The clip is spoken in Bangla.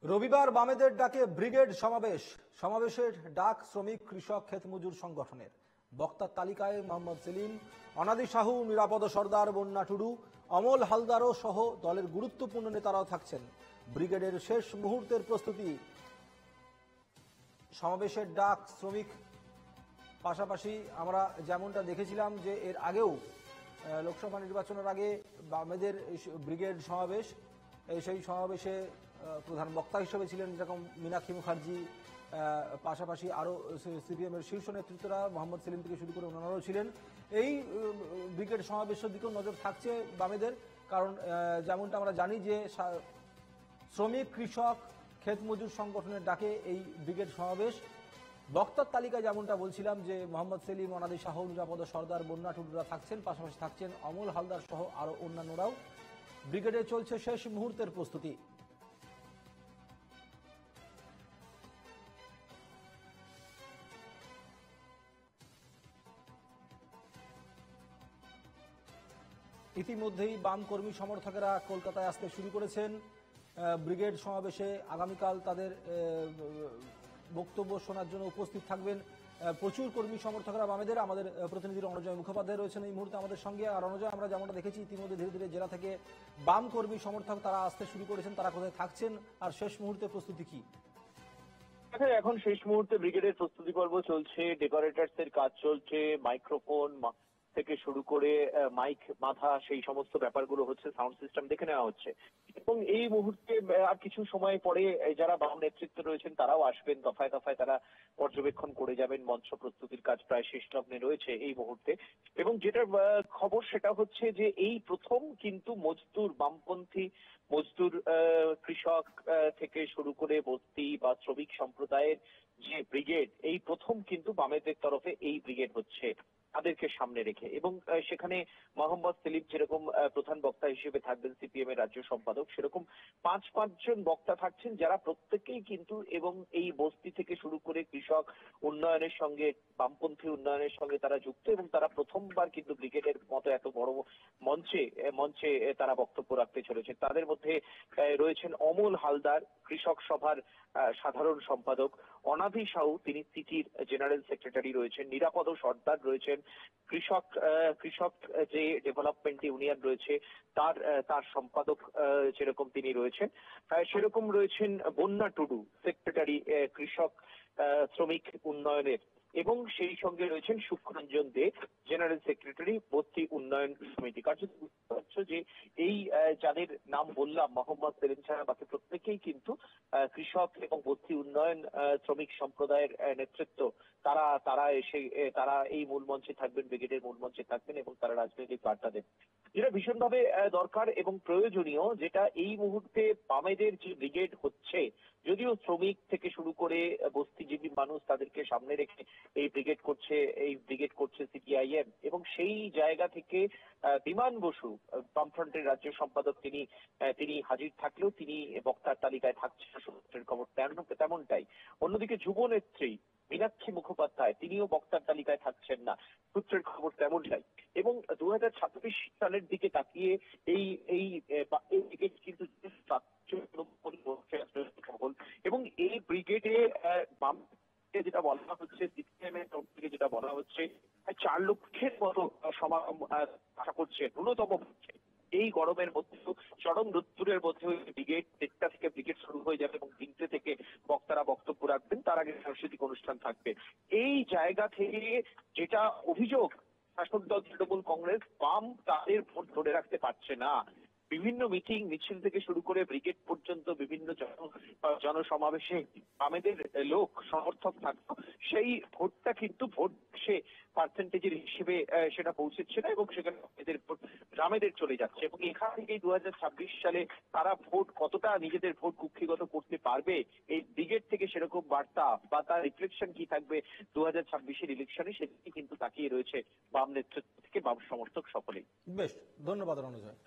রবিবার বামেদের ডাকে ব্রিগেড সমাবেশ। সমাবেশের ডাক শ্রমিক কৃষক ক্ষেত মজুর সংগঠনের। বক্তার তালিকায় মোহাম্মদ সেলিম, অনাদি সাহু, নিরাপদ সর্দার, বন্যা টুডু, অমল হালদারও সহ দলের গুরুত্বপূর্ণ নেতারাও থাকছেন। ব্রিগেডের শেষ মুহূর্তের প্রস্তুতি। সমাবেশের ডাক শ্রমিক, পাশাপাশি আমরা যেমনটা দেখেছিলাম যে এর আগেও লোকসভা নির্বাচনের আগে বামেদের ব্রিগেড সমাবেশ, সেই সমাবেশে প্রধান বক্তা হিসেবে ছিলেন যেরকম মীনাক্ষী মুখার্জি, পাশাপাশি আরও সিপিএমের শীর্ষ নেতৃত্বরা মোহাম্মদ সেলিম থেকে শুরু করে অন্যান্যরাও ছিলেন। এই ব্রিগেড সমাবেশের দিকেও নজর থাকছে বামেদের, কারণ যেমনটা আমরা জানি যে শ্রমিক কৃষক ক্ষেত মজুর সংগঠনের ডাকে এই ব্রিগেড সমাবেশ। বক্তার তালিকায় যেমনটা বলছিলাম যে মোহাম্মদ সেলিম, অনাদি শাহ, নিরাপদ সর্দার, বন্যা টুডুরা থাকছেন, পাশাপাশি থাকছেন অমল হালদার সহ আরও অন্যান্যরাও। ব্রিগেডে চলছে শেষ মুহূর্তের প্রস্তুতি। ইতিমধ্যেই বাম কর্মী সমর্থকেরা কলকাতায় আসতে শুরু করেছেন। ব্রিগেড সমাবেশে আগামীকাল তাদের বক্তব্য শোনার জন্য উপস্থিত থাকবেন প্রচুর কর্মী সমর্থকরা বামেদের। আমাদের প্রতিনিধি রণজয় মুখোপাধ্যায় রয়েছেন এই মুহূর্তে আমাদের সঙ্গে। আর রণজয়, আমরা যেমনটা দেখেছি ইতিমধ্যে ধীরে ধীরে জেলা থেকে বাম কর্মী সমর্থক তারা আসতে শুরু করেছেন, তারা কোথায় থাকছেন আর শেষ মুহূর্তে প্রস্তুতি কি? এখন শেষ মুহূর্তে ব্রিগেডের প্রস্তুতি পর্ব চলছে, ডেকোরেটরস এর কাজ চলছে, মাইক্রোফোন থেকে শুরু করে মাইক বাঁধা সেই সমস্ত ব্যাপারগুলো হচ্ছে, সাউন্ড সিস্টেম দেখে নেওয়া হচ্ছে। এবং এই মুহূর্তে আর কিছু সময় পরে যারা বাম নেতৃত্ব রয়েছেন তারাও আসবেন, দফায় দফায় তারা পর্যবেক্ষণ করে যাবেন। মঞ্চ প্রস্তুতির কাজ প্রায় শেষ লগ্নে রয়েছে এই মুহূর্তে। এবং যেটা খবর সেটা হচ্ছে যে এই প্রথম কিন্তু মজদুর, বামপন্থী মজদুর, কৃষক থেকে শুরু করে বস্তি বা শ্রমিক সম্প্রদায়ের যে ব্রিগেড, এই প্রথম কিন্তু বামেদের তরফে এই ব্রিগেড হচ্ছে তাদেরকে সামনে রেখে। এবং সেখানে মোহাম্মদ সেলিম যেরকম প্রধান বক্তা হিসেবে থাকবেন, সিপিএম এর রাজ্য সম্পাদক, সেরকম পাঁচজন বক্তা থাকছেন যারা প্রত্যেকেই কিন্তু এবং এই বস্তি থেকে শুরু করে কৃষক উন্নয়নের সঙ্গে, বামপন্থী উন্নয়নের সঙ্গে তারা যুক্ত। এবং তারা প্রথমবার কিন্তু ব্রিগেডের মতো এত বড় মঞ্চে তারা বক্তব্য রাখতে চলেছে। তাদের মধ্যে রয়েছেন অমল হালদার, কৃষক সভার সাধারণ সম্পাদক; অনাদি সাহু, তিনি সিটির জেনারেল সেক্রেটারি রয়েছেন; নিরাপদ সর্দার রয়েছেন; কৃষক যে ডেভেলপমেন্ট ইউনিয়ন রয়েছে তার সম্পাদক যেরকম তিনি রয়েছেন, সেরকম রয়েছেন বন্যা টুডু, সেক্রেটারি কৃষক শ্রমিক উন্নয়নের। এবং সেই সঙ্গে রয়েছেন সুখরঞ্জন দে, জেনারেল সেক্রেটারি বস্তি উন্নয়ন সমিতি। কার্যত বুঝতে পারছো যে এই যাদের নাম বললাম মোহাম্মদ সেলিম ছাড়া বাকি প্রত্যেকেই কিন্তু কৃষক এবং বস্তি উন্নয়ন শ্রমিক সম্প্রদায়ের নেতৃত্ব। তারা এই মূল মঞ্চে থাকবেন, ব্রিগেডের মূল মঞ্চে থাকবেন এবং তারা রাজনৈতিক বার্তা দেবেন। যেটা ভীষণভাবে দরকার এবং প্রয়োজনীয়, যেটা এই মুহূর্তে বামেদের যে ব্রিগেড হচ্ছে, যদিও শ্রমিক থেকে শুরু করে বস্তিজীবী মানুষ তাদেরকে সামনে রেখে এই ব্রিগেড করছে সিপিআইএম। এবং সেই জায়গা থেকে বিমান বসু, বামফ্রন্টের রাজ্য সম্পাদক, তিনি হাজির থাকলেও তিনি বক্তার তালিকায় থাকছেন, সূত্রের খবর তেমনটাই। অন্যদিকে যুব নেত্রী মীনাক্ষী মুখোপাধ্যায়, তিনিও বক্তার তালিকায় থাকছেন না, সূত্রের খবর তেমনটাই। এবং 2026 সালের দিকে তাকিয়ে এই ব্রিগেড কিন্তু এবং এই ব্রিগেডে যেটা বলা হচ্ছে, সিপিএম এর তরফ থেকে যেটা বলা হচ্ছে, 4 লক্ষের মতো সমাগম আশা করছে ন্যূনতম। এই গরমের মধ্যে, চরম রোদ্দুরের মধ্যে ব্রিগেড 1টা থেকে ব্রিগেড শুরু হয়ে যাবে এবং 3টে থেকে বক্তারা বক্তব্য রাখবেন, তার আগে সাংস্কৃতিক অনুষ্ঠান থাকবে। এই জায়গা থেকে যেটা অভিযোগ, শাসক দল তৃণমূল কংগ্রেস, বাম তাদের ভোট ধরে রাখতে পারছে না। বিভিন্ন মিটিং মিছিল থেকে শুরু করে ব্রিগেড পর্যন্ত বিভিন্ন জনসমাবেশে বামেদের লোক সমর্থক থাকতো, সেই ভোটটা কিন্তু ভোট সে পার্সেন্টেজের হিসেবে সেটা পৌঁছেছে না এবং সেখানে বামেদের চলে যাচ্ছে। এবং এখান থেকেই 2026 সালে তারা ভোট কতটা নিজেদের ভোট কুক্ষিগত করতে পারবে, এই ব্রিগেড থেকে সেরকম বার্তা বা তার রিফ্লেকশন কি থাকবে 2026-এর ইলেকশনে, সেদিকে কিন্তু তাকিয়ে রয়েছে বাম নেতৃত্ব থেকে বাম সমর্থক সকলেই। বেশ, ধন্যবাদ রণজয়।